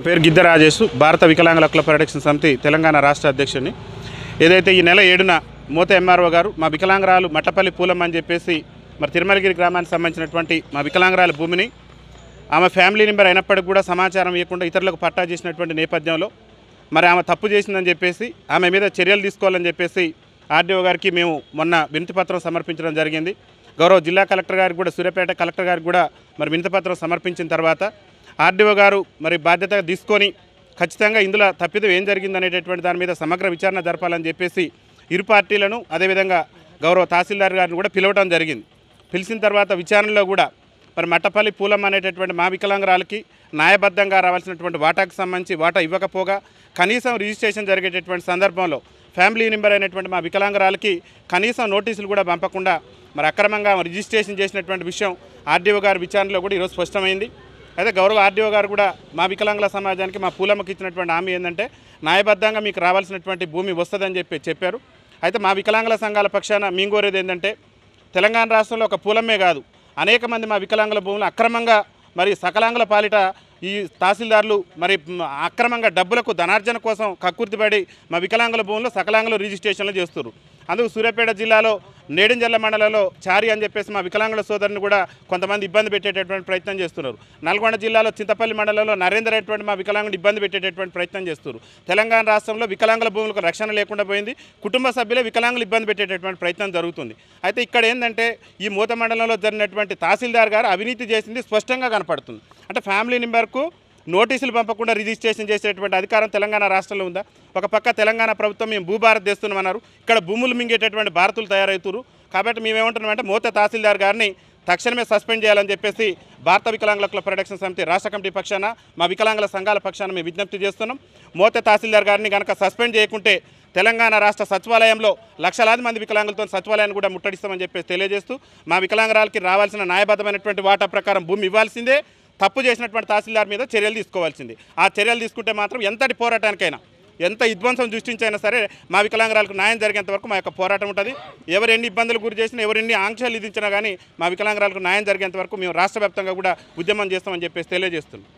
పేరు గిద్ద రాజేష్, భారత వికలాంగుల హక్కుల పరిరక్షణ సమితి తెలంగాణ రాష్ట్ర అధ్యక్షుడిని. ఏదైతే ఈ నెల 7న మోత ఎంఆర్ఓ గారు మా వికలాంగురాలు మట్టపల్లి పూలమ్మ అని చెప్పేసి మరి తిరుమలగిరి గ్రామానికి సంబంధించినటువంటి మా వికలాంగురాల భూమిని ఆమె ఫ్యామిలీ మెంబర్ అయినప్పటికీ కూడా సమాచారం ఇవ్వకుండా ఇతరులకు పట్టా చేసినటువంటి నేపథ్యంలో మరి ఆమె తప్పు చేసిందని చెప్పేసి ఆమె మీద చర్యలు తీసుకోవాలని చెప్పేసి ఆర్డీఓ గారికి మేము మొన్న వినతిపత్రం సమర్పించడం జరిగింది. గౌరవ జిల్లా కలెక్టర్ గారికి కూడా, సూర్యాపేట కలెక్టర్ గారికి కూడా మరి వినతిపత్రం సమర్పించిన తర్వాత ఆర్డీఓ గారు మరి బాధ్యత తీసుకొని ఖచ్చితంగా ఇందులో తప్పిదం ఏం జరిగిందనేటటువంటి దాని మీద సమగ్ర విచారణ జరపాలని చెప్పేసి ఇరు పార్టీలను అదేవిధంగా గౌరవ తహసీల్దార్ గారిని కూడా పిలవడం జరిగింది. పిలిచిన తర్వాత విచారణలో కూడా మరి మట్టపల్లి పూలమ్మ అనేటటువంటి మా వికలాంగురాలకి న్యాయబద్ధంగా రావాల్సినటువంటి వాటాకు సంబంధించి వాటా ఇవ్వకపోగా కనీసం రిజిస్ట్రేషన్ జరిగేటటువంటి సందర్భంలో ఫ్యామిలీ మెంబర్ అయినటువంటి మా వికలాంగురాలకి కనీసం నోటీసులు కూడా పంపకుండా మరి అక్రమంగా రిజిస్ట్రేషన్ చేసినటువంటి విషయం ఆర్డీఓ గారి విచారణలో కూడా ఈరోజు స్పష్టమైంది. అయితే గౌరవ ఆర్డీఓ గారు కూడా మా వికలాంగుల సమాజానికి మా పూలమ్మకి ఇచ్చినటువంటి హామీ ఏంటంటే న్యాయబద్ధంగా మీకు రావాల్సినటువంటి భూమి వస్తుందని చెప్పారు. అయితే మా వికలాంగుల సంఘాల పక్షాన మేము కోరేది ఏంటంటే తెలంగాణ రాష్ట్రంలో ఒక పూలమ్మే కాదు, అనేక మంది మా వికలాంగుల భూములు అక్రమంగా మరి సకలాంగుల పాలిట ఈ తహసీల్దార్లు మరి అక్రమంగా డబ్బులకు ధనార్జన కోసం కక్కుర్తిపడి మా వికలాంగుల భూముల్లో సకలాంగులు రిజిస్ట్రేషన్లు చేస్తున్నారు. అందుకు సూర్యాపేట జిల్లాలో నేడింజర్ల మండలంలో చారి అని చెప్పేసి మా వికలాంగుల సోదరుని కూడా కొంతమంది ఇబ్బంది పెట్టేటటువంటి ప్రయత్నం చేస్తున్నారు. నల్గొండ జిల్లాలో చింతపల్లి మండలంలో నరేందర్ అనేటువంటి మా వికలాంగుని ఇబ్బంది పెట్టేటటువంటి ప్రయత్నం చేస్తున్నారు. తెలంగాణ రాష్ట్రంలో వికలాంగుల భూములకు రక్షణ లేకుండా పోయింది. కుటుంబ సభ్యులే వికలాంగులు ఇబ్బంది పెట్టేటటువంటి ప్రయత్నం జరుగుతుంది. అయితే ఇక్కడ ఏంటంటే ఈ మూత మండలంలో జరిగినటువంటి తహసీల్దార్ గారు అవినీతి చేసింది స్పష్టంగా కనపడుతుంది. అంటే ఫ్యామిలీ మెంబర్కు నోటీసులు పంపకుండా రిజిస్ట్రేషన్ చేసేటువంటి అధికారం తెలంగాణ రాష్ట్రంలో ఉందా? ఒక పక్క తెలంగాణ ప్రభుత్వం మేము భూభారత్ చేస్తున్నామన్నారు, ఇక్కడ భూములు మింగేటటువంటి భారతులు తయారవుతారు. కాబట్టి మేమేమంటున్నామంటే మోత తహసీల్దార్ గారిని తక్షణమే సస్పెండ్ చేయాలని చెప్పేసి భారత వికలాంగుల హక్కుల పరిరక్షణ సమితి రాష్ట్ర కమిటీ పక్షాన మా వికలాంగుల సంఘాల పక్షాన మేము విజ్ఞప్తి చేస్తున్నాం. మోత తహసీల్దార్ గారిని కనుక సస్పెండ్ చేయకుంటే తెలంగాణ రాష్ట్ర సచివాలయంలో లక్షలాది మంది వికలాంగులతో సచివాలయాన్ని కూడా ముట్టడిస్తామని చెప్పేసి తెలియజేస్తూ మా వికలాంగురాలకి రావాల్సిన న్యాయబద్ధమైనటువంటి వాటా ప్రకారం భూమి ఇవ్వాల్సిందే, తప్పు చేసినటువంటి తహసీల్దార్ మీద చర్యలు తీసుకోవాల్సింది. ఆ చర్యలు తీసుకుంటే మాత్రం ఎంతటి పోరాటానికైనా, ఎంత విధ్వంసం సృష్టించైనా సరే మా వికలాంగురాలకు న్యాయం జరిగేంత వరకు మా యొక్క పోరాటం ఉంటుంది. ఎవరు ఎన్ని ఇబ్బందులు గురి చేసినా, ఎవరు ఎన్ని ఆంక్షలు విధించినా కానీ మా వికలాంగురాలకు న్యాయం జరిగేంత వరకు మేము రాష్ట్ర వ్యాప్తంగా కూడా ఉద్యమం చేస్తామని చెప్పేసి తెలియజేస్తున్నాం.